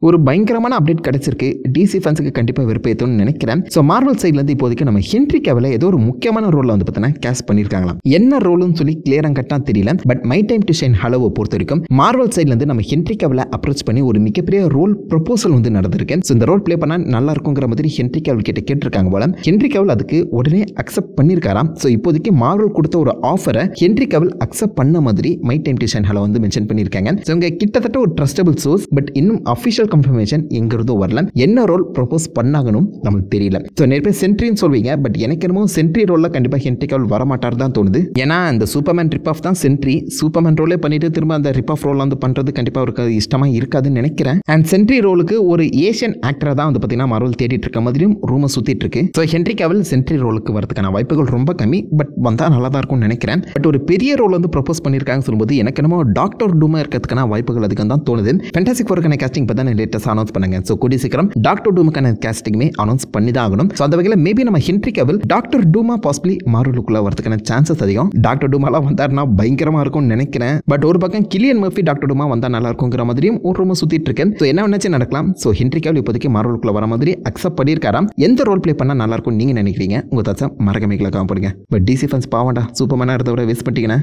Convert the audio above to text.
ஒரு பயங்கரமான அப்டேட் கிடைச்சிருக்கு. டிசி ஃபேன்ஸுக்கு கண்டிப்பாக வெறுப்பேற்றும்னு நினைக்கிறேன். ஸோ மார்வல் சைட்லேருந்து இப்போதைக்கு நம்ம ஹென்ரி கேவில ஏதோ ஒரு முக்கியமான ரோலில் வந்து பார்த்தீங்கன்னா கேஸ்ட் பண்ணியிருக்காங்களாம். என்ன ரோல்னு சொல்லி கிளியராக கட்டாக தெரியல. But my time to shine ஹலோவை பொறுத்த வரைக்கும் மார்வல் சைட்லேருந்து நம்ம ஹென்ரி கேவில அப்ரோச் பண்ணி ஒரு மிகப்பெரிய ரோல் ப்ரொபோசல் வந்து நடந்திருக்கு. ஸோ இந்த ரோல் ப்ளே பண்ணால் நல்லா இருக்குங்கிற மாதிரி ஹென்ரி கேவில் கிட்ட கேட்டிருக்காங்க போல. ஹென்ரி கேவில் அதுக்கு உடனே அக்செப்ட் பண்ணியிருக்காராம். ஸோ இப்போதைக்கு மார்வல் கொடுத்த ஒரு ஆஃபரை ஹென்ரி கேவில் அக்செப்ட் பண்ண மாதிரி my time to shine hello வந்து மென்ஷன் பண்ணியிருக்காங்க. ஸோ இவங்க கிட்டத்தட்ட ஒரு ட்ரஸ்டபிள் சோர்ஸ். பட் இன்னும் அஃபிஷியல் கன்ஃபர்மேஷன் எங்கிறதும் வரல. என்ன ரோல் ப்ரொபோஸ் பண்ணாங்கன்னு நமக்கு தெரியல. ஸோ நிறைய பேர் சென்ட்ரின்னு சொல்வீங்க. பட் எனக்கு என்னமோ சென்ட்ரி ரோலில் கண்டிப்பாக ஹென்ரி கேவில் வரமாட்டார் தான் தோணுது. ஏன்னா அந்த சூப்பர்மேன் ரிப் ஆஃப் தான் சென்ட்ரி. சூப்பர்மேன் ரோலே பண்ணிட்டு திரும்ப அந்த ரிப் ஆஃப் ரோல் வந்து பண்ணுறது கண்டிப்பாக அவருக்கு இஷ்டமாக இருக்காதுன்னு நினைக்கிறேன். அண்ட் சென்ட்ரி ரோலுக்கு ஒரு ஏஷியன் ஆக்டரை தான் வந்து பார்த்தீங்கன்னா மார்வல் தேடிட்டு இருக்க மாதிரியும் ரூமர் சுற்றிட்டு இருக்கு. ஸோ ஹென்ரி கேவில் சென்ட்ரி ரோலுக்கு வரதுக்கான வாய்ப்புகள் ரொம்ப கம்மி. பட் வந்தால் நல்லா தான் இருக்கும்னு நினைக்கிறேன். பட் ஒரு பெரிய ரோல் வந்து ப்ரொபோஸ் பண்ணியிருக்காங்க சொல்லும்போது எனக்கு என்னமோ டாக்டர் டூமா இருக்கிறதுக்கான வாய்ப்புகள் அதிகம் தான் தோணுது. ஃபேண்டாஸ்டிக் ஃபோருக்கான காஸ்டிங் பற்றி தான் லேட்டஸ்ட் அனௌன்ஸ் பண்ணாங்க. ஸோ கூடிய சீக்கிரம் டாக்டர் டூமுக்கான காஸ்டிங்குமே அனௌன்ஸ் பண்ணி தான் ஆகணும். ஸோ அந்த வகையில் மேபி நம்ம ஹென்ரி கேவில் டாக்டர் டூமா பாசிபிளி மார்வலுக்குள்ள வரதுக்கான சான்சஸ் அதிகம். டாக்டர் டூமாலாம் வந்தாருன்னா பயங்கரமாக இருக்கும்னு நினைக்கிறேன். பட் ஒரு பக்கம் கிலியன் மர்ஃபி டாக்டர் டூமா வந்தால் நல்லா இருக்குங்கிற மாதிரியும் ஒரு ரூம் சுற்றிட்டு இருக்கேன். ஸோ என்ன வேணாச்சும் நடக்கலாம். ஸோ ஹென்ரி கேவில் இப்போதைக்கு மார்வலுக்குள்ள வர மாதிரி அக்செப்ட் பண்ணியிருக்காராம். எந்த ரோல் ப்ளே பண்ணால் நல்லா இருக்கும் நீங்கள் நினைக்கிறீங்க? உங்கள் தாச்சா மறக்காம கமெண்ட் பண்ணுங்க. பட் டிசி ஃபேன்ஸ் பாவண்டா சூப்பர்மேனாக இருந்தவரை வேஸ்ட் பண்ணிட்டீங்கன்னா